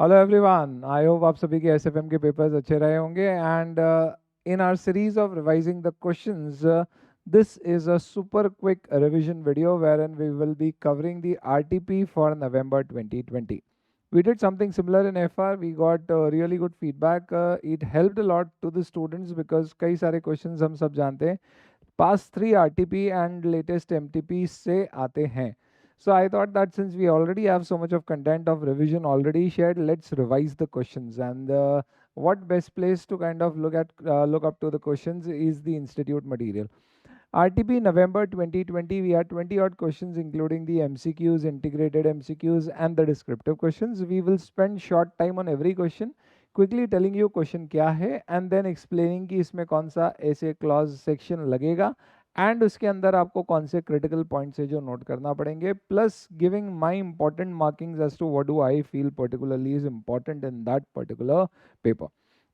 Hello everyone, I hope आप सभी के एसएफएम के पेपर्स अच्छे रहे होंगे and in our series of revising the questions this is a super quick revision video wherein we will be covering the RTP for November 2020. We did something similar in FR. We got really good feedback. It helped a lot to the students because कई सारे questions हम सब जानते हैं past 3 RTP and latest MTP से आते हैं. So I thought that since we already have so much of content of revision already shared, let's revise the questions. And what best place to kind of look up to the questions is the institute material. RTP November 2020, we had 20 odd questions, including the MCQs, integrated MCQs, and the descriptive questions. We will spend short time on every question, quickly telling you question क्या है, and then explaining कि इसमें कौन सा ऐसे clause section लगेगा, and उसके अंदर आपको कौन से क्रिटिकल पॉइंट्स है जो नोट करना पड़ेंगे, plus giving my important markings as to what do I feel particularly is important in that particular paper.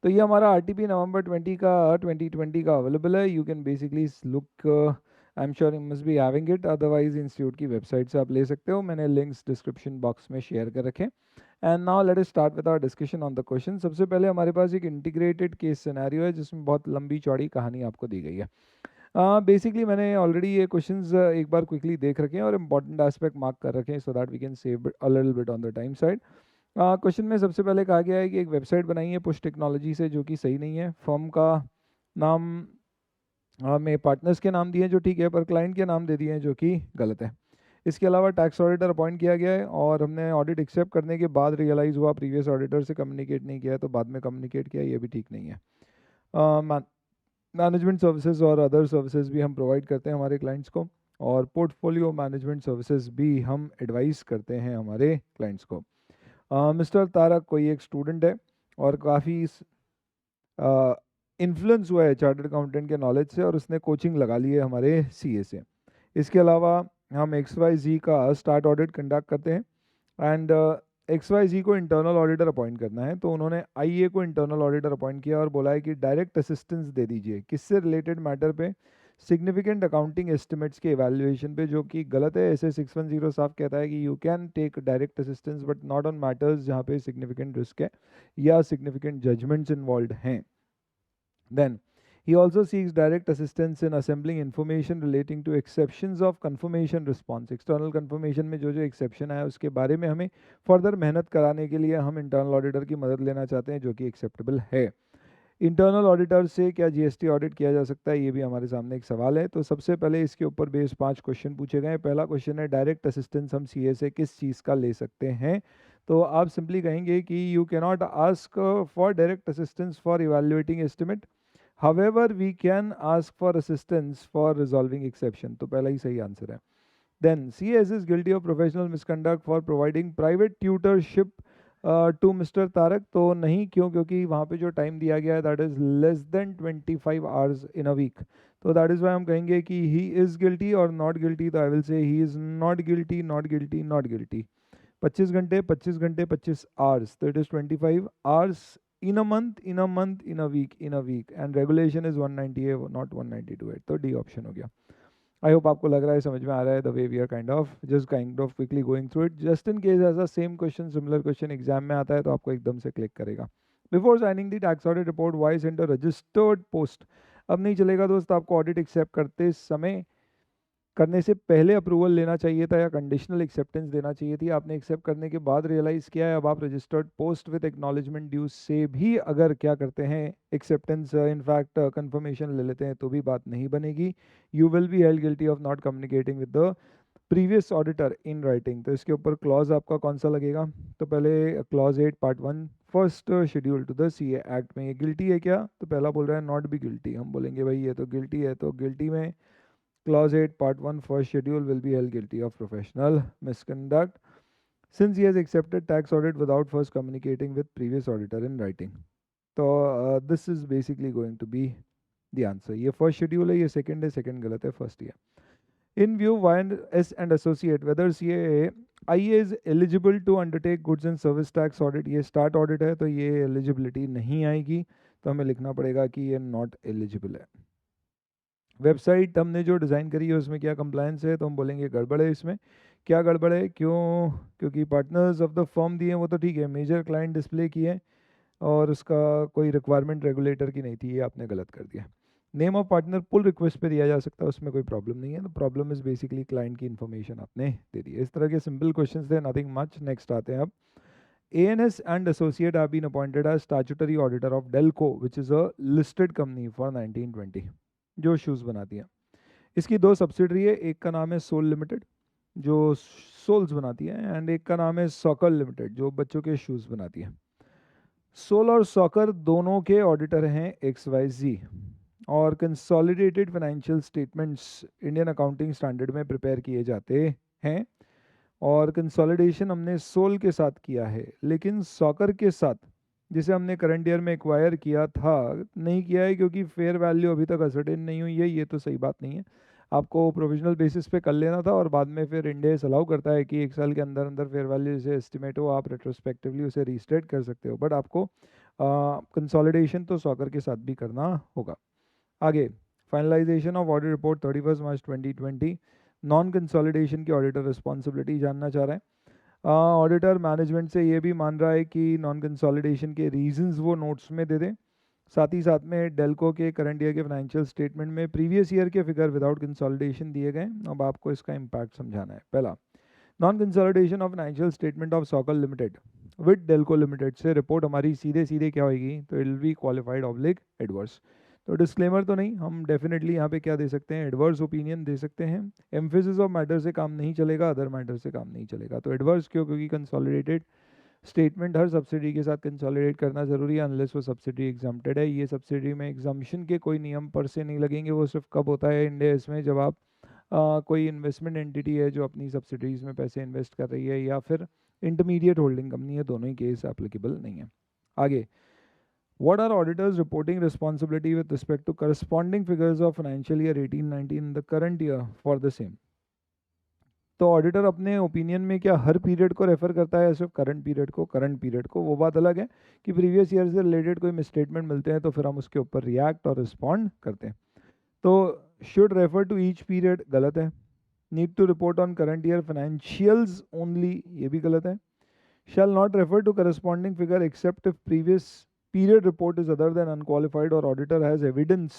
तो ये हमारा आरटीपी नवंबर 2020 का अवेलेबल है. You can basically look, I am sure you must be having it, otherwise institute की website से आप ले सकते हो. मैंने लिंक्स डिस्क्रिप्शन बॉक्स में शेयर कर रखे. And now let us start with our discussion on the question. सबसे पहले हमारे पास एक इंटीग्रेटेड केस सिनेरियो है जिसमें बहुत लंबी चौड़ी कहानी आपको दी गई है. बेसिकली मैंने ऑलरेडी ये क्वेश्चंस एक बार क्विकली देख रखे हैं और इंपॉर्टेंट एस्पेक्ट मार्क कर रखे हैं so that we can save a little bit on the time side. Question में सबसे पहले कहा गया है कि एक वेबसाइट बनाई है पुश टेक्नोलॉजी से जो कि सही नहीं है. फर्म का नाम में पार्टनर्स के नाम दिए हैं जो ठीक है, पर क्लाइंट के नाम दे दिए हैं जो कि गलत है. इसके अलावा टैक्स ऑडिटर अपॉइंट किया गया है और हमने ऑडिट एक्सेप्ट करने के बाद रियलाइज़ हुआ प्रीवियस ऑडिटर से कम्युनिकेट नहीं किया है तो बाद में कम्युनिकेट किया, ये भी ठीक नहीं है. मैनेजमेंट सर्विसेज और अदर सर्विसेज भी हम प्रोवाइड करते हैं हमारे क्लाइंट्स को, और पोर्टफोलियो मैनेजमेंट सर्विसेज भी हम एडवाइस करते हैं हमारे क्लाइंट्स को. मिस्टर तारक कोई एक स्टूडेंट है और काफ़ी इन्फ्लुएंस हुआ है चार्टर्ड अकाउंटेंट के नॉलेज से और उसने कोचिंग लगा ली है हमारे सीए से. इसके अलावा हम XYZ का स्टार्ट ऑडिट कंडक्ट करते हैं एंड XYZ को इंटरनल ऑडिटर अपॉइंट करना है, तो उन्होंने IA को इंटरनल ऑडिटर अपॉइंट किया और बोला है कि डायरेक्ट असिस्टेंस दे दीजिए किससे रिलेटेड मैटर पे, सिग्निफिकेंट अकाउंटिंग एस्टिमेट्स के इवैल्यूएशन पे, जो कि गलत है. ऐसे 610 साफ कहता है कि you can take direct assistance but not on matters जहाँ पे सिग्निफिकेंट रिस्क है या सिग्निफिकेंट जजमेंट्स इन्वॉल्व हैं. Then, he also seeks direct assistance in assembling information relating to exceptions of confirmation response. External confirmation में जो जो exception आया उसके बारे में हमें फर्दर मेहनत कराने के लिए हम इंटरनल ऑडिटर की मदद लेना चाहते हैं जो कि एक्सेप्टेबल है. इंटरनल ऑडिटर से क्या जीएसटी ऑडिट किया जा सकता है, ये भी हमारे सामने एक सवाल है. तो सबसे पहले इसके ऊपर बेस 5 क्वेश्चन पूछे गए. पहला क्वेश्चन है डायरेक्ट असिस्टेंस हम सीए से किस चीज़ का ले सकते हैं. तो आप सिंपली कहेंगे कि you cannot ask for direct assistance for evaluating estimate, however we can ask for assistance for resolving exception. तो पहला ही सही आंसर है. Then CS is guilty of professional misconduct for providing private tutorship to mister Tarak. तो नहीं, क्यों? क्योंकि वहाँ पे जो टाइम दिया गया है that is less than 25 hours in a week. तो दैट इज वाई हम कहेंगे कि ही इज गिल्टी और नॉट गिल्टी. तो I will say he is not guilty, not guilty, not guilty. 25 घंटे 25 घंटे 25 आवर्स, तो it is 25 hours in a month, in a month, in a week, in a week, and regulation is 198 not 192. तो D option हो गया. I hope आपको लग रहा है, समझ में आ रहा है the way we are kind of quickly going through it. Just in case ऐसा same question, similar question exam में आता है तो आपको एकदम से क्लिक करेगा. Before signing the tax audit report why send a registered post. अब नहीं चलेगा दोस्त, आपको ऑडिट एक्सेप्ट करते समय करने से पहले अप्रूवल लेना चाहिए था या कंडीशनल एक्सेप्टेंस देना चाहिए थी. आपने एक्सेप्ट करने के बाद रियलाइज़ किया है, अब आप registered post with acknowledgement dues से भी अगर क्या करते हैं एक्सेप्टेंस इनफैक्ट कंफर्मेशन ले लेते हैं तो भी बात नहीं बनेगी. You will be held guilty of not communicating with the previous auditor in writing. तो इसके ऊपर क्लॉज आपका कौन सा लगेगा? तो पहले clause 8 part 1 first schedule to the CA act में ये गिल्टी है क्या? तो पहला बोल रहा है नॉट बी गिल्टी. हम बोलेंगे भाई ये तो गिल्टी है, तो गिल्टी में Clause 8, Part 1, first schedule will be held guilty of professional misconduct since he has accepted tax audit without first communicating with previous auditor in writing. So this is basically going to be the answer. ये first schedule है, ये second है, second गलत है, first ही है. In view Y&S and associate whether CAA IA is eligible to undertake goods and service tax audit. ये start audit है तो ये eligibility नहीं आएगी, तो हमें लिखना पड़ेगा कि ये not eligible है. वेबसाइट हमने जो डिज़ाइन करी है उसमें क्या कंप्लायंस है, तो हम बोलेंगे गड़बड़ है इसमें, क्या गड़बड़ है, क्यों? क्योंकि पार्टनर्स ऑफ द फर्म दिए वो तो ठीक है, मेजर क्लाइंट डिस्प्ले की है और उसका कोई रिक्वायरमेंट रेगुलेटर की नहीं थी, ये आपने गलत कर दिया। Name of partner pull request पे दिया जा सकता है, उसमें कोई प्रॉब्लम नहीं है। तो प्रॉब्लम इज बेसिकली क्लाइंट की इन्फॉर्मेशन आपने दे दी। इस तरह के सिंपल क्वेश्चंस थे, नथिंग मच। नेक्स्ट आते हैं अब। ANS and Associate have been appointed as statutory auditor of Delco, which is a listed company for 1920, जो शूज़ बनाती है। इसकी दो सब्सिडरी है, एक का नाम है सोल लिमिटेड जो सोल्स बनाती है, एंड एक का नाम है सॉकर लिमिटेड जो बच्चों के शूज़ बनाती है। सोल और सॉकर दोनों के ऑडिटर हैं XYZ, और consolidated financial statements Indian accounting standard में प्रिपेयर किए जाते हैं। और कंसोलिडेशन हमने सोल के साथ किया है, लेकिन सॉकर के साथ, जिसे हमने करंट ईयर में एक्वायर किया था, नहीं किया है, क्योंकि फेयर वैल्यू अभी तक असर्टेन नहीं हुई है। ये तो सही बात नहीं है, आपको प्रोविजनल बेसिस पे कर लेना था, और बाद में फिर इंड एस अलाउ करता है कि 1 साल के अंदर अंदर फेयर वैल्यू से एस्टिमेट हो, आप रेट्रोस्पेक्टिवली उसे रीस्टेट कर सकते हो, बट आपको कंसोलिडेशन तो सॉकर के साथ भी करना होगा। आगे, finalisation of audit report 31 March 2020। Non consolidation की ऑडिटर रिस्पॉन्सिबिलिटी जानना चाह रहा है। ऑडिटर मैनेजमेंट से ये भी मान रहा है कि नॉन कंसोलिडेशन के रीजंस वो नोट्स में दे दें। साथ ही साथ में डेल्को के करंट ईयर के फाइनेंशियल स्टेटमेंट में प्रीवियस ईयर के फिगर विदाउट कंसोलिडेशन दिए गए। अब आपको इसका इम्पैक्ट समझाना है। पहला, non consolidation of financial statement of soccer limited with Delco limited से रिपोर्ट हमारी सीधे सीधे क्या होगी, तो it will be qualified oblique adverse. तो डिस्क्लेमर तो नहीं, हम डेफिनेटली यहाँ पे क्या दे सकते हैं, एडवर्स ओपिनियन दे सकते हैं। एम्फेसिस ऑफ मैटर से काम नहीं चलेगा, अदर मैटर से काम नहीं चलेगा। तो एडवर्स क्यों? क्योंकि कंसोलिडेटेड स्टेटमेंट हर सब्सिडी के साथ कंसोलिडेट करना जरूरी है, अनलेस वो सब्सिडी एग्जाम्प्टेड है। ये सब्सिडी में एग्जाम्पशन के कोई नियम पर से नहीं लगेंगे, वो सिर्फ कब होता है इंडिया इसमें, जब आप कोई इन्वेस्टमेंट एंटिटी है जो अपनी सब्सिडीज में पैसे इन्वेस्ट कर रही है, या फिर इंटरमीडिएट होल्डिंग कंपनी है, दोनों ही केस एप्लीकेबल नहीं है। आगे, what are auditors reporting responsibility with respect to corresponding figures of financial year 18-19 in the current year for the same? तो ऑडिटर अपने ओपिनियन में क्या हर पीरियड को रेफर करता है या सिर्फ करंट पीरियड को? करंट पीरियड को। वो बात अलग है कि प्रीवियस ईयर से रिलेटेड कोई मिसस्टेटमेंट मिलते हैं तो फिर हम उसके ऊपर रिएक्ट और रिस्पॉन्ड करते हैं। तो should refer to each period गलत है। Need to report on current year financials only, ये भी गलत है। Shall not refer to corresponding figure except if previous period report is other than unqualified or auditor has evidence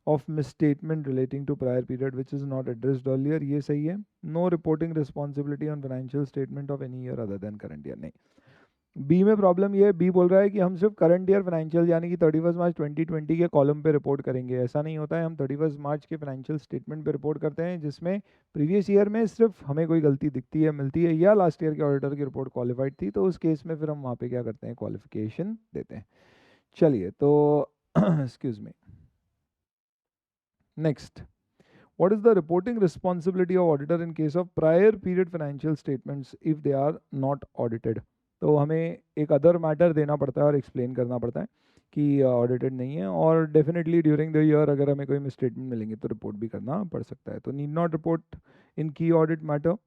of misstatement relating to prior period which is not addressed earlier, ये सही है। no reporting responsibility on financial statement of any year other than current year, नहीं। B में problem ये है, B बोल रहा है कि हम सिर्फ करंट ईयर फाइनेंशियल यानी कि 31 मार्च 2020 के कॉलम पे रिपोर्ट करेंगे। ऐसा नहीं होता है, हम 31 मार्च के फाइनेंशियल स्टेटमेंट पे रिपोर्ट करते हैं जिसमें प्रीवियस ईयर में सिर्फ हमें कोई गलती दिखती है, मिलती है, या लास्ट ईयर के ऑडिटर की रिपोर्ट क्वालिफाइड थी, तो उस केस में फिर हम वहाँ पे क्या करते हैं, क्वालिफिकेशन देते हैं। चलिए, तो excuse me, next, what is the reporting responsibility of auditor in case of prior period financial statements if they are not audited? तो हमें एक अदर मैटर देना पड़ता है और एक्सप्लेन करना पड़ता है कि ऑडिटेड नहीं है, और डेफिनेटली ड्यूरिंग द ईयर अगर हमें कोई मिसस्टेटमेंट मिलेंगे तो रिपोर्ट भी करना पड़ सकता है। तो need not report in key audit matter,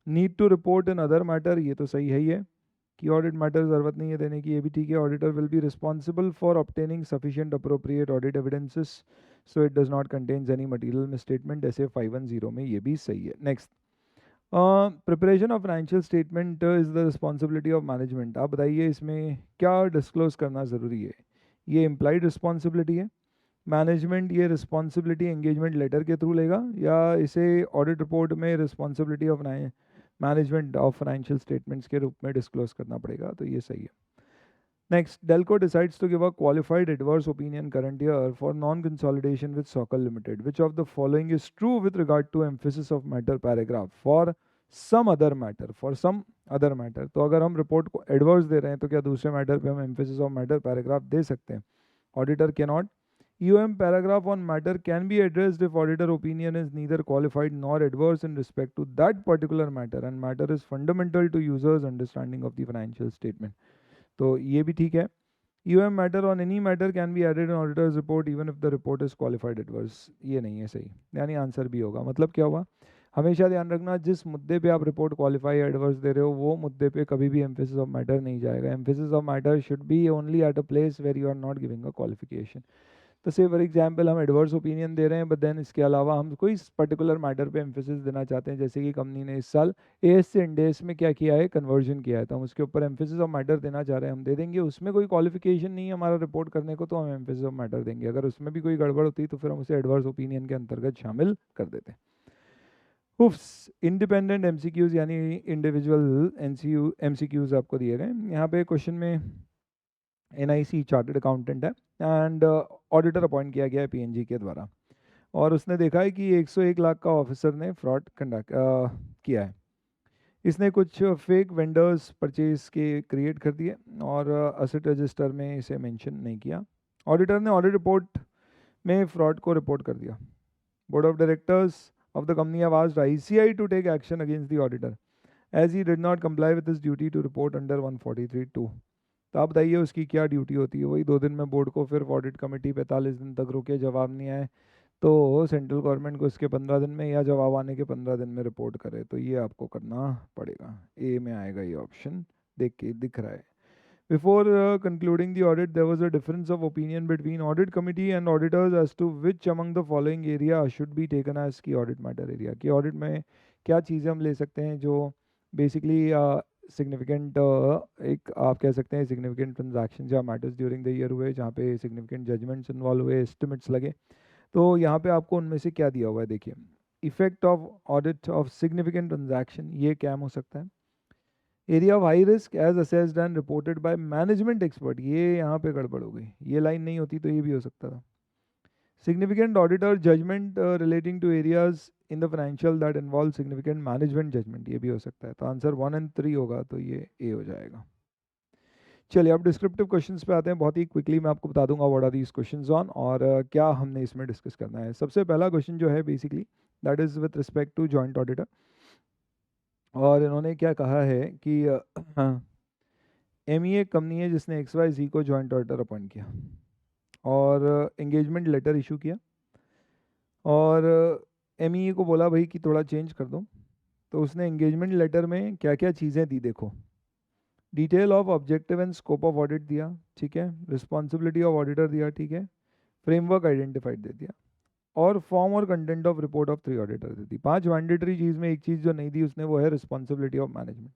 need to report in other matter, ये तो सही है ही है। की ऑडिट मैटर ज़रूरत नहीं है देने की, ये भी ठीक है। Auditor will be responsible for obtaining sufficient appropriate audit evidences so it does not contains any material misstatement, ऐसे 510 में ये भी सही है। Next, preparation of financial statement is the responsibility of management. आप बताइए इसमें क्या डिस्क्लोज करना ज़रूरी है? ये इम्प्लाइड रिस्पॉन्सिबिलिटी है, मैनेजमेंट ये रिस्पॉन्सिबिलिटी एंगेजमेंट लेटर के थ्रू लेगा, या इसे ऑडिट रिपोर्ट में responsibility of management of financial statements के रूप में डिस्क्लोज करना पड़ेगा? तो ये सही है। Next, Delco decides to give a qualified adverse opinion current year for non consolidation with Soccer limited, which of the following is true with regard to emphasis of matter paragraph for some other matter, for some other matter. तो अगर हम report को adverse दे रहे हैं तो क्या दूसरे matter पे हम एम्फेसिस ऑफ मैटर पैराग्राफ दे सकते हैं? Auditor can not. EOM paragraph on matter can be addressed if auditor opinion is neither qualified nor adverse in respect to that particular matter and matter is fundamental to users understanding of the financial statement. तो ये भी ठीक है। EOM matter on any matter can be added in auditor's report even if the report is qualified adverse, ये नहीं है सही, यानी आंसर भी होगा। मतलब क्या हुआ, हमेशा ध्यान रखना जिस मुद्दे पे आप रिपोर्ट क्वालिफाई एडवर्स दे रहे हो वो मुद्दे पे कभी भी एम्फेसिस ऑफ मैटर नहीं जाएगा। Emphasis of matter should be only at a place where you are not giving a qualification. तो से फॉर एग्जांपल हम एडवर्स ओपिनियन दे रहे हैं, बट देन इसके अलावा हम कोई पर्टिकुलर मैटर पे एम्फेसिस देना चाहते हैं, जैसे कि कंपनी ने इस साल एएस से इंडेस में क्या किया है, कन्वर्जन किया है, तो हम उसके ऊपर एम्फेसिस ऑफ मैटर देना चाह रहे हैं, हम दे देंगे। उसमें कोई क्वालिफिकेशन नहीं है हमारा रिपोर्ट करने को, तो हम एम्फेसिस ऑफ मैटर देंगे। अगर उसमें भी कोई गड़बड़ होती है तो फिर हम उसे एडवर्स ओपिनियन के अंतर्गत शामिल कर देते हैं। हुफ्स इंडिपेंडेंट एमसीक्यूज यानी इंडिविजुअल एमसीक्यूज आपको दिए गए। यहाँ पे क्वेश्चन में एनआईसी चार्टर्ड अकाउंटेंट है एंड ऑडिटर अपॉइंट किया गया है पीएनजी के द्वारा, और उसने देखा है कि 101 लाख का ऑफिसर ने फ्रॉड कंडक्ट किया है। इसने कुछ फेक वेंडर्स परचेज के क्रिएट कर दिए और असेट रजिस्टर में इसे मेंशन नहीं किया। ऑडिटर ने ऑडिट रिपोर्ट में फ्रॉड को रिपोर्ट कर दिया। Board of directors of the company have asked ICI to take action against the auditor as he did not comply with his duty to report under 143(2). तो आप बताइए उसकी क्या ड्यूटी होती है? वही 2 दिन में बोर्ड को फिर ऑडिट कमेटी 45 दिन तक रुके, जवाब नहीं आए तो सेंट्रल गवर्नमेंट को इसके 15 दिन में या जवाब आने के 15 दिन में रिपोर्ट करे। तो ये आपको करना पड़ेगा, ए में आएगा ये ऑप्शन, देख के दिख रहा है। Before concluding the audit, there was a difference of opinion between audit committee and auditors as to which among the following area should be taken as key audit matter area। कि audit में क्या चीज़ें हम ले सकते हैं जो basically significant एक आप कह सकते हैं significant transactions या matters during the year हुए, जहाँ पे significant judgments involve हुए, estimates लगे। तो यहाँ पे आपको उनमें से क्या दिया हुआ है, देखिए effect of audit of significant transaction, ये क्या हो सकता है। Area of high risk as assessed and reported by management expert, ये यहाँ पे गड़बड़ हो गई, ये लाइन नहीं होती तो ये भी हो सकता था। Significant auditor judgment relating to areas in the financial that involve significant management judgment, ये भी हो सकता है। तो आंसर 1 और 3 होगा, तो ये ए हो जाएगा। चलिए अब डिस्क्रिप्टिव क्वेश्चंस पे आते हैं। बहुत ही क्विकली मैं आपको बता दूंगा what are these questions on और क्या हमने इसमें डिस्कस करना है। सबसे पहला क्वेश्चन जो है basically that is with respect to joint auditor, और इन्होंने क्या कहा है कि एमईए कंपनी है जिसने XYZ को जॉइंट ऑडिटर अपॉइंट किया और एंगेजमेंट लेटर इशू किया, और एमईए को बोला भाई कि थोड़ा चेंज कर दो। तो उसने एंगेजमेंट लेटर में क्या क्या चीज़ें दी, देखो detail of objective and scope of audit दिया, ठीक है, रिस्पॉन्सिबिलिटी ऑफ ऑडिटर दिया, ठीक है, फ्रेमवर्क आइडेंटिफाइड दे दिया, और फॉर्म और content of report of 3 auditor दे दी। 5 मैंडेटरी चीज़ में एक चीज़ जो नहीं दी उसने वो है रिस्पॉन्सिबिलिटी ऑफ मैनेजमेंट।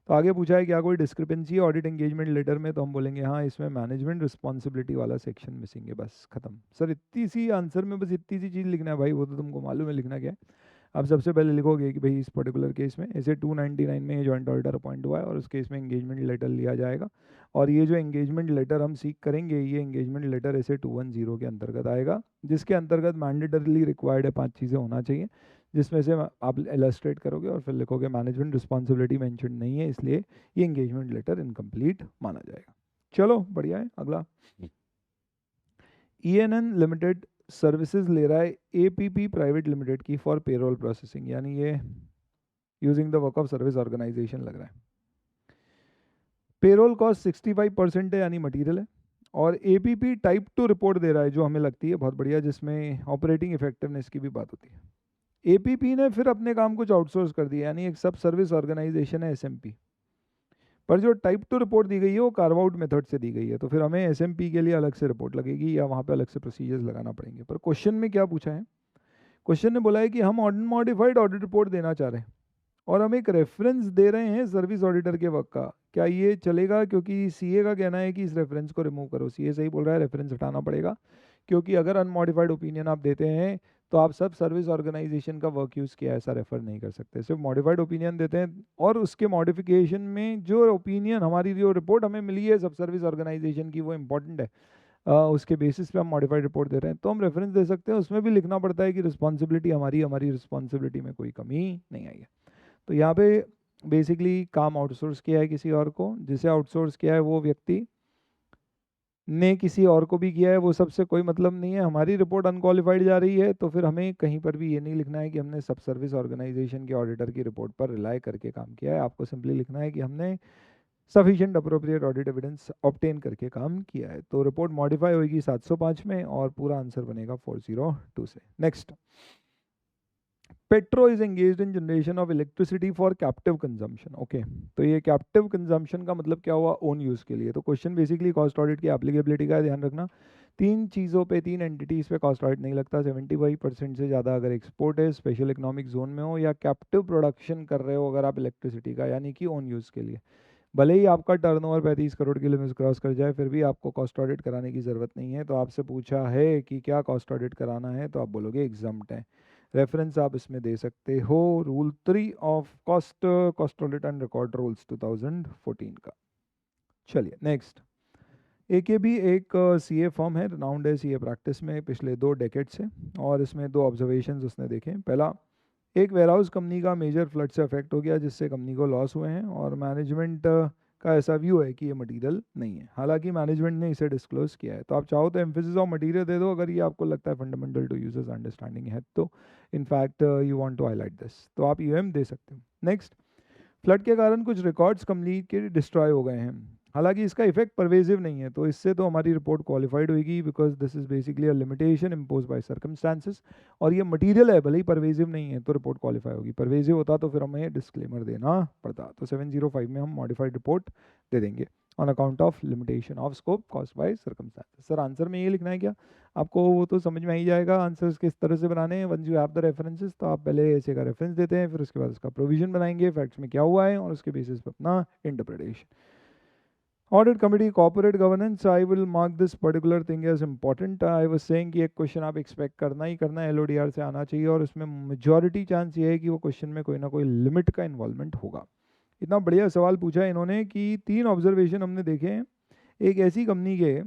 तो आगे पूछा है क्या कोई डिस्क्रिपेंसी है ऑडिट एंगेजमेंट लेटर में, तो हम बोलेंगे हाँ इसमें मैनेजमेंट रिस्पॉन्सिबिलिटी वाला सेक्शन मिसिंग है, बस खत्म। सर इतनी सी आंसर में बस इतनी सी चीज़ लिखना है भाई, वो तो तुमको मालूम है लिखना क्या है। आप सबसे पहले लिखोगे कि भाई इस पर्टिकुलर केस में ऐसे 299 में ये जॉइंट ऑडिटर अपॉइंट हुआ है और उस केस में एंगेजमेंट लेटर लिया जाएगा, और ये जो एंगेजमेंट लेटर हम सीख करेंगे ये एंगेजमेंट लेटर ऐसे 210 के अंतर्गत आएगा, जिसके अंतर्गत मैंडेटरली रिक्वायर्ड है 5 चीज़ें होना चाहिए, जिसमें से आप इलस्ट्रेट करोगे और फिर लिखोगे मैनेजमेंट रिस्पॉन्सिबिलिटी मेंशन नहीं है इसलिए ये एंगेजमेंट लेटर इनकम्प्लीट माना जाएगा। चलो बढ़िया है। अगला ENN लिमिटेड सर्विसेज ले रहा है APP प्राइवेट लिमिटेड की फॉर पेरोल प्रोसेसिंग, यानी ये using the work of service organization लग रहा है। पेरोल कॉस्ट 65% है यानी मटीरियल है, और APP टाइप 2 रिपोर्ट दे रहा है जो हमें लगती है बहुत बढ़िया, जिसमें ऑपरेटिंग इफेक्टिवनेस की भी बात होती है। APP ने फिर अपने काम कुछ आउटसोर्स कर दिया, यानी एक सब सर्विस ऑर्गेनाइजेशन है SMP, पर जो टाइप 2 रिपोर्ट दी गई है वो कार्व आउट मेथड से दी गई है, तो फिर हमें SMP के लिए अलग से रिपोर्ट लगेगी या वहाँ पे अलग से प्रोसीजर्स लगाना पड़ेंगे। पर क्वेश्चन में क्या पूछा है, क्वेश्चन ने बोला है कि हम अनमॉडिफाइड ऑडिट रिपोर्ट देना चाह रहे हैं और हम एक रेफरेंस दे रहे हैं सर्विस ऑडिटर के वर्क का, क्या ये चलेगा? क्योंकि CA का कहना है कि इस रेफरेंस को रिमूव करो। CA सही बोल रहा है, रेफरेंस हटाना पड़ेगा, क्योंकि अगर अनमॉडिफाइड ओपिनियन आप देते हैं तो आप सब सर्विस ऑर्गेनाइजेशन का वर्क यूज़ किया ऐसा रेफर नहीं कर सकते, सिर्फ मॉडिफाइड ओपिनियन देते हैं, और उसके मॉडिफिकेशन में जो ओपिनियन हमारी जो रिपोर्ट हमें मिली है सब सर्विस ऑर्गेनाइजेशन की वो इंपॉर्टेंट है, उसके बेसिस पे हम मॉडिफाइड रिपोर्ट दे रहे हैं, तो हम रेफरेंस दे सकते हैं। उसमें भी लिखना पड़ता है कि रिस्पॉन्सिबिलिटी हमारी रिस्पॉन्सिबिलिटी में कोई कमी नहीं आई है। तो यहाँ पे बेसिकली काम आउटसोर्स किया है किसी और को, जिसे आउटसोर्स किया है वो व्यक्ति ने किसी और को भी किया है, वो सबसे कोई मतलब नहीं है। हमारी रिपोर्ट अनक्वालिफाइड जा रही है तो फिर हमें कहीं पर भी ये नहीं लिखना है कि हमने सब सर्विस ऑर्गेनाइजेशन के ऑडिटर की रिपोर्ट पर रिलाई करके काम किया है। आपको सिंपली लिखना है कि हमने sufficient appropriate audit evidence obtain करके काम किया है। तो रिपोर्ट मॉडिफाई होगी 705 में और पूरा आंसर बनेगा 402 से। Next, petro is engaged in generation of electricity for captive consumption. Okay, तो ये कैप्टिव कंजम्पशन का मतलब क्या हुआ? ओन यूज के लिए। तो क्वेश्चन बेसिकली कॉस्ट ऑडिट की एप्लीकेबिलिटी का ध्यान रखना। तीन चीज़ों पे, तीन एंटिटीज़ पे कॉस्ट ऑडिट नहीं लगता। 75% से ज़्यादा अगर एक्सपोर्ट है, स्पेशल इकोनॉमिक जोन में हो, या कैप्टिव प्रोडक्शन कर रहे हो अगर आप इलेक्ट्रिसिटी का, यानी कि ओन यूज़ के लिए, भले ही आपका टर्नओवर 35 करोड़ की लिमिट क्रॉस कर जाए, फिर भी आपको कॉस्ट ऑडिट कराने की ज़रूरत नहीं है। तो आपसे पूछा है कि क्या कॉस्ट ऑडिट कराना है, तो आप बोलोगे एग्जम्प्ट है। रेफरेंस आप इसमें दे सकते हो, rule 3 of cost audit and record rules 2014 का। चलिए नेक्स्ट। AKB एक CA फॉर्म है, राउंड है CA प्रैक्टिस में पिछले 2 डेकेड से, और इसमें 2 ऑब्जर्वेशंस उसने देखे। पहला, एक वेयरहाउस कंपनी का मेजर फ्लड से अफेक्ट हो गया जिससे कंपनी को लॉस हुए हैं, और मैनेजमेंट का ऐसा व्यू है कि ये मटेरियल नहीं है, हालांकि मैनेजमेंट ने इसे डिस्क्लोज किया है। तो आप चाहो तो एम्फेसिस ऑफ मटेरियल दे दो अगर ये आपको लगता है फंडामेंटल टू यूजर्स अंडरस्टैंडिंग है, तो in fact you want to highlight this, तो आप UM दे सकते हो। नेक्स्ट, फ्लड के कारण कुछ रिकॉर्ड्स कंपनी के डिस्ट्रॉय हो गए हैं, हालांकि इसका इफेक्ट परवेजिव नहीं है, तो इससे तो हमारी रिपोर्ट क्वालिफाइड होगी, because this is basically a limitation impose by circumstances, और ये मटेरियल है, भले ही परवेजिव नहीं है तो रिपोर्ट क्वालिफाई होगी। परवेजिव होता तो फिर हमें डिस्क्लेमर देना पड़ता। तो 705 में हम मॉडिफाइड रिपोर्ट दे देंगे on account of limitation of scope cost by circumstances. Sir answer में ये लिखना है क्या? आपको वो तो समझ में ही जाएगा आंसर्स किस तरह से बनाने हैं। Once you have the references, तो आप पहले ऐसे का रेफरेंस देते हैं, फिर उसके बाद उसका प्रोविजन बनाएंगे, फैक्ट्स में क्या हुआ है, और उसके बेसिस पर अपना interpretation. Audit committee, corporate governance, I will mark this particular thing as important. I was saying कि एक क्वेश्चन आप एक्सपेक्ट करना ही करना है, LODR से आना चाहिए, और उसमें मेजॉरिटी चांस ये है कि वो क्वेश्चन में कोई ना कोई लिमिट का इन्वॉल्वमेंट होगा। इतना बढ़िया सवाल पूछा है इन्होंने कि 3 ऑब्जर्वेशन हमने देखे हैं। एक ऐसी कंपनी के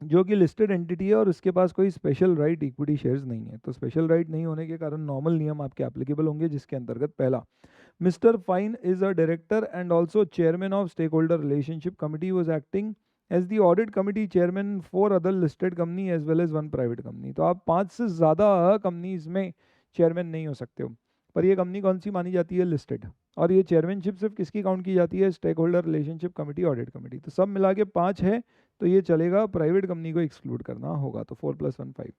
जो कि लिस्टेड एंटिटी है और उसके पास कोई स्पेशल राइट इक्विटी शेयर्स नहीं है, तो स्पेशल राइट नहीं होने के कारण नॉर्मल नियम आपके एप्लीकेबल होंगे, जिसके अंतर्गत पहला, Mr. Fine is a director and also chairman of stakeholder relationship committee, was acting as the audit committee chairman for other listed company as well as one private company। तो आप 5 से ज़्यादा कंपनीज में chairman नहीं हो सकते हो, पर ये कंपनी कौन सी मानी जाती है? लिस्टेड। और ये चेयरमैनशिप सिर्फ किसकी काउंट की जाती है? Stakeholder relationship committee, audit committee. तो सब मिला के 5 है, तो ये चलेगा, प्राइवेट कंपनी को एक्सक्लूड करना होगा। तो 4 + 1 5।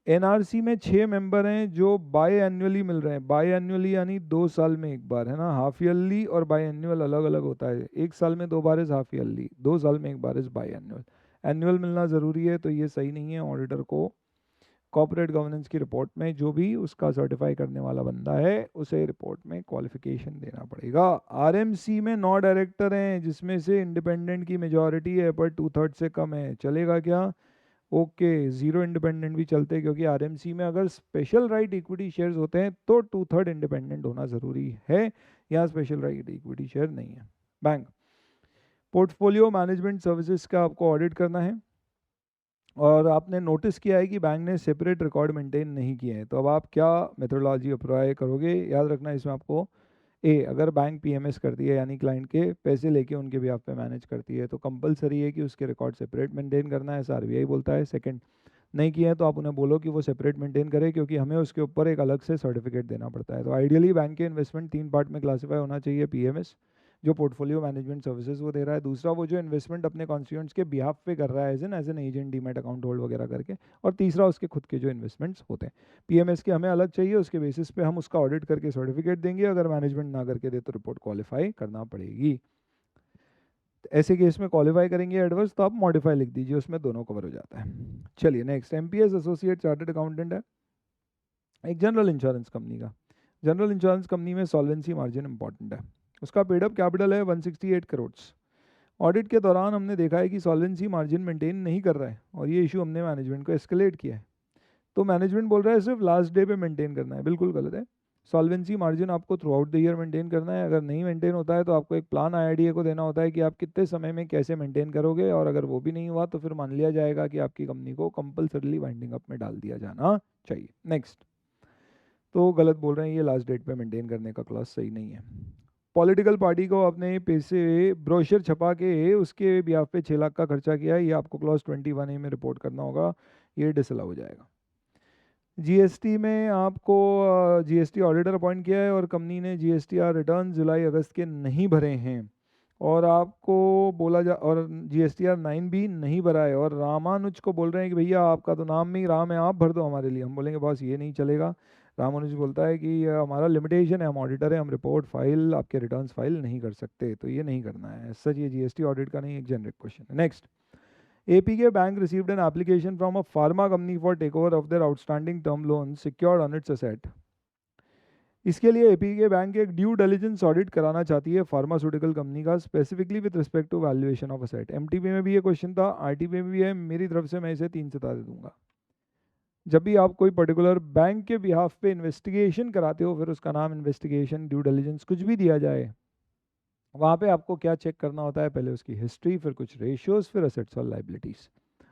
NRC में 6 मेंबर हैं जो बाय एनुअली मिल रहे हैं। बाय एनुअली यानी 2 साल में एक बार, है ना। हाफ ईयरली और बाय एनुअल अलग अलग होता है। 1 साल में 2 बार इज हाफ ईयरली, 2 साल में एक bar is by annual. Annual मिलना ज़रूरी है, तो ये सही नहीं है। ऑडिटर को कॉर्पोरेट गवर्नेंस की रिपोर्ट में जो भी उसका सर्टिफाई करने वाला बंदा है उसे रिपोर्ट में क्वालिफिकेशन देना पड़ेगा। RMC में 9 डायरेक्टर हैं जिसमें से इंडिपेंडेंट की मेजॉरिटी है पर 2/3 से कम है, चलेगा क्या? ओके, 0 इंडिपेंडेंट भी चलते, क्योंकि RMC में अगर स्पेशल राइट इक्विटी शेयर्स होते हैं तो 2/3 इंडिपेंडेंट होना ज़रूरी है, यहाँ स्पेशल राइट इक्विटी शेयर नहीं है। बैंक पोर्टफोलियो मैनेजमेंट सर्विसेज का आपको ऑडिट करना है, और आपने नोटिस किया है कि बैंक ने सेपरेट रिकॉर्ड मेंटेन नहीं किए हैं, तो अब आप क्या मेथोडोलॉजी अप्लाई करोगे? याद रखना इसमें आपको अगर बैंक PMS करती है, यानी क्लाइंट के पैसे लेके उनके बिहाफ पे मैनेज करती है, तो कंपलसरी है कि उसके रिकॉर्ड सेपरेट मेंटेन करना है, ऐसा RBI बोलता है। सेकंड, नहीं किए हैं तो आप उन्हें बोलो कि वो सेपरेट मेंटेन करे, क्योंकि हमें उसके ऊपर एक अलग से सर्टिफिकेट देना पड़ता है। तो आइडियली बैंक के इन्वेस्टमेंट 3 पार्ट में क्लासीफाई होना चाहिए। PMS जो पोर्टफोलियो मैनेजमेंट सर्विसेज वो दे रहा है, दूसरा वो जो इन्वेस्टमेंट अपने कॉन्स्टिट्यूएंट्स के बिहाफ पे कर रहा है as an agent, demat account hold वगैरह करके, और तीसरा उसके खुद के जो इन्वेस्टमेंट्स होते हैं। PMS के हमें अलग चाहिए, उसके बेसिस पे हम उसका ऑडिट करके सर्टिफिकेट देंगे, अगर मैनेजमेंट ना करके दे तो रिपोर्ट क्वालिफाई करना पड़ेगी। ऐसे केस में क्वालिफाई करेंगे एडवर्स, तो आप मॉडिफाई लिख दीजिए, उसमें दोनों कवर हो जाता है। चलिए next, MPS associate chartered accountant है एक जनरल इंश्योरेंस कंपनी का। जनरल इंश्योरेंस कंपनी में सॉल्वेंसी मार्जिन इंपॉर्टेंट है, उसका पेडअप कैपिटल है 168 करोड़। ऑडिट के दौरान हमने देखा है कि सॉल्वेंसी मार्जिन मेंटेन नहीं कर रहा है, और ये इशू हमने मैनेजमेंट को एस्केलेट किया है। तो मैनेजमेंट बोल रहा है सिर्फ लास्ट डे पे मेंटेन करना है, बिल्कुल गलत है। सॉल्वेंसी मार्जिन आपको through out the year maintain करना है। अगर नहीं मेंटेन होता है तो आपको एक प्लान IRDA को देना होता है कि आप कितने समय में कैसे मेंटेन करोगे, और अगर वो भी नहीं हुआ तो फिर मान लिया जाएगा कि आपकी कंपनी को कंपलसरीली वाइंडिंग अप में डाल दिया जाना चाहिए। नेक्स्ट, तो गलत बोल रहे हैं, ये लास्ट डेट पे मेंटेन करने का क्लॉज सही नहीं है। पॉलिटिकल पार्टी को अपने पैसे ब्रोशर छपा के उसके ब्याह पे 6 लाख का खर्चा किया है, ये आपको क्लॉज 21A में रिपोर्ट करना होगा, ये डिसअलाउ हो जाएगा। GST में आपको GST ऑडिटर अपॉइंट किया है, और कंपनी ने GSTR रिटर्न जुलाई अगस्त के नहीं भरे हैं, और आपको बोला जा, और GSTR 9 भी नहीं भरा है, और रामानुज को बोल रहे हैं कि भैया आपका तो नाम में ही राम है, आप भर दो हमारे लिए। हम बोलेंगे बॉस ये नहीं चलेगा। रामानुज बोलता है कि हमारा लिमिटेशन है, हम ऑडिटर है, हम रिपोर्ट फाइल, आपके रिटर्न्स फाइल नहीं कर सकते, तो ये नहीं करना है। सच ये GST ऑडिट का नहीं, एक जेनरिक क्वेश्चन है। Next, APK Bank received an application from a pharma company for takeover of their outstanding term loans secured on its asset. इसके लिए एपीके बैंक एक ड्यू डिलिजेंस ऑडिट कराना चाहती है फार्मास्यूटिकल कंपनी का, specifically with respect to valuation of asset. MTP में भी ये क्वेश्चन था, आरटीपी में भी है, मेरी तरफ से मैं इसे 3 सितारे दूंगा। जब भी आप कोई पर्टिकुलर बैंक के बिहाफ पे इन्वेस्टिगेशन कराते हो, फिर उसका नाम इन्वेस्टिगेशन, ड्यू डिलिजेंस कुछ भी दिया जाए, वहाँ पे आपको क्या चेक करना होता है, पहले उसकी हिस्ट्री, फिर कुछ रेशियोज, फिर असेट्स और लाइबिलिटीज़।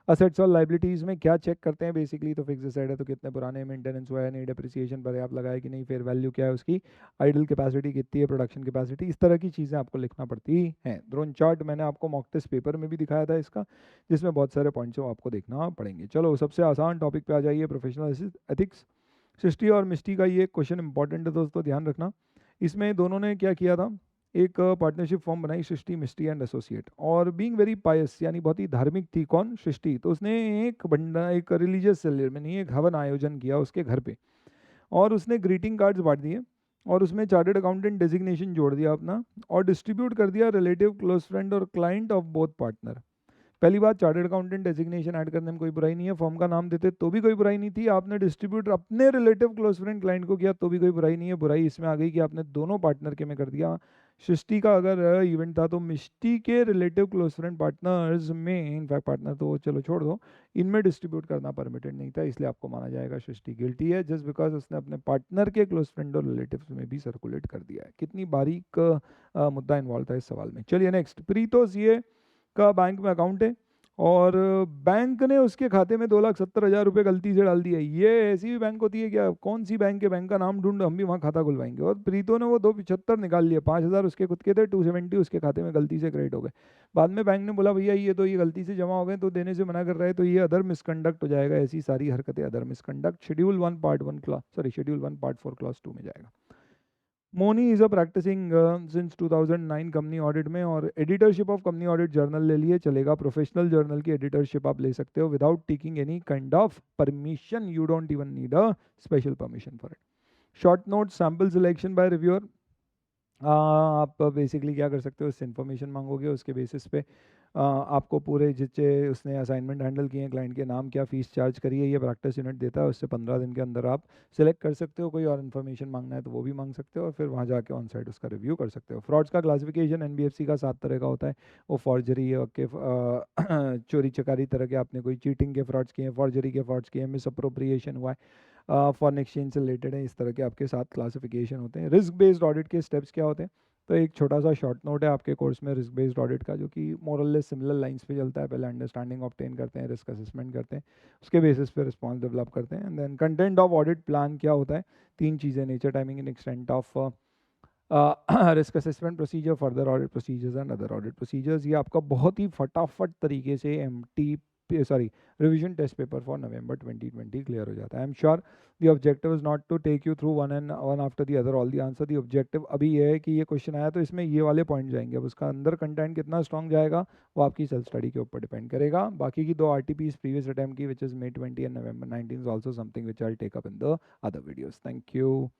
असेट्स और लाइबिलिटीज़ में क्या चेक करते हैं बेसिकली, तो फिक्स एसेट है तो कितने पुराने, मेंटेनेंस हुआ है नहीं, डेप्रिसिएशन पर आप लगाए कि नहीं, फेयर वैल्यू क्या है उसकी, आइडल कैपेसिटी कितनी है, प्रोडक्शन कैपेसिटी, इस तरह की चीज़ें आपको लिखना पड़ती हैं। ड्रोन चार्ट मैंने आपको मॉक टेस्ट पेपर में भी दिखाया था इसका, जिसमें बहुत सारे पॉइंट्स आपको देखना पड़ेंगे। चलो सबसे आसान टॉपिक पे आ जाइए, प्रोफेशनल एथिक्स। सृष्टि और मिष्टी का ये क्वेश्चन इंपॉर्टेंट है दोस्तों, ध्यान रखना। इसमें दोनों ने क्या किया था, एक पार्टनरशिप फॉर्म बनाई, सृष्टि मिष्टी एंड एसोसिएट, और बीइंग वेरी पायस यानी बहुत ही धार्मिक थी कौन, सृष्टि, तो उसने एक रिलीजियस सेरेमनी, एक हवन आयोजन किया उसके घर पे, और उसने ग्रीटिंग कार्ड्स बांट दिए, और उसमें चार्टर्ड अकाउंटेंट डेजिग्नेशन जोड़ दिया अपना, और डिस्ट्रीब्यूट कर दिया रिलेटिव, क्लोज फ्रेंड और क्लाइंट ऑफ बोथ पार्टनर। पहली बात, चार्टर्ड अकाउंटेंट डेजिग्नेशन ऐड करने में कोई बुराई नहीं है, फॉर्म का नाम देते तो भी कोई बुराई नहीं थी, आपने डिस्ट्रीब्यूट अपने रिलेटिव, क्लोज फ्रेंड, क्लाइंट को किया तो भी कोई बुराई नहीं है। बुराई इसमें आ गई कि आपने दोनों पार्टनर के में कर दिया। सृष्टि का अगर इवेंट था तो मिष्टी के रिलेटिव, क्लोज फ्रेंड, पार्टनर्स में, इनफैक्ट पार्टनर तो चलो छोड़ दो, इनमें डिस्ट्रीब्यूट करना परमिटेड नहीं था, इसलिए आपको माना जाएगा सृष्टि गिल्टी है, जस्ट बिकॉज उसने अपने पार्टनर के क्लोज फ्रेंड और रिलेटिव्स में भी सर्कुलेट कर दिया है। कितनी बारीक मुद्दा इन्वॉल्व था इस सवाल में। चलिए नेक्स्ट, प्रीतोष ये का बैंक में अकाउंट है, और बैंक ने उसके खाते में 2,70,000 रुपये गलती से डाल दिए। ये ऐसी भी बैंक होती है क्या, कौन सी बैंक है, बैंक का नाम ढूंढ, हम भी वहाँ खाता खुलवाएंगे। और प्रीतो ने वो 275 निकाल लिए, 5,000 उसके खुद के थे, 270 उसके खाते में गलती से क्रेडिट हो गए। बाद में बैंक ने बोला भैया ये तो ये गलती से जमा हो गए, तो देने से मना कर रहे हैं, तो ये अदर मिसकंडक्ट हो जाएगा, ऐसी सारी हरकतें other misconduct, schedule 1 part 1 class, sorry schedule 1 part 4 class 2 में जाएगा। Moni is a practicing since 2009 company audit में, और editorship of company audit journal ले लिए चलेगा, प्रोफेशनल जर्नल की एडिटरशिप आप ले सकते हो without taking any kind of permission, you don't even need a special permission for it. Short note sample selection bye reviewer, आप बेसिकली क्या कर सकते हो, उससे इन्फॉर्मेशन मांगोगे, उसके बेसिस पे आपको पूरे जितने उसने असाइनमेंट हैंडल किए हैं, क्लाइंट के नाम क्या, फीस चार्ज करी है, ये प्रैक्टिस यूनिट देता है, उससे 15 दिन के अंदर आप सिलेक्ट कर सकते हो। कोई और इन्फॉर्मेशन मांगना है तो वो भी मांग सकते हो, और फिर वहाँ जाके ऑन साइड उसका रिव्यू कर सकते हो। फ्रॉड्स का क्लासिफिकेशन एनबीएफसी का 7 तरह का होता है, वो फॉर्जरी के चोरी चकारी तरह के, आपने कोई चीटिंग के फ्रॉड्स किए हैं, फॉर्जरी के फ्रॉड्स किए हैं, मिस अप्रोप्रिएशन हुआ है, फॉरेन एक्सचेंज से रिलेटेड है, इस तरह के आपके 7 क्लासिफिकेशन होते हैं। रिस्क बेस्ड ऑडिट के स्टेप्स क्या होते हैं, तो एक छोटा सा शॉर्ट नोट है आपके कोर्स में रिस्क बेस्ड ऑडिट का, जो कि मोरलेस सिमिलर लाइंस पे चलता है। पहले अंडरस्टैंडिंग ऑब्टेन करते हैं, रिस्क असेसमेंट करते हैं, उसके बेसिस पे रिस्पॉन्स डेवलप करते हैं, and then content of audit plan क्या होता है, 3 चीज़ें, nature, timing and extent of risk assessment procedure, further audit procedures and other audit procedures. ये आपका बहुत ही फटाफट तरीके से revision test paper for November 2020 clear हो जाता है। I am sure the objective is not to take you through one after the other all the answer. The objective अभी ये है कि ये क्वेश्चन आया तो इसमें ये वाले पॉइंट जाएंगे, अब उसका अंदर कंटेंट कितना स्ट्रॉन्ग जाएगा वो आपकी सेल्फ स्टडी के ऊपर डिपेंड करेगा। बाकी की 2 RTPs प्रीवियस अटेम्प्ट की, which is May 20 and November 19, is also something which I take up in the other videos. Thank you.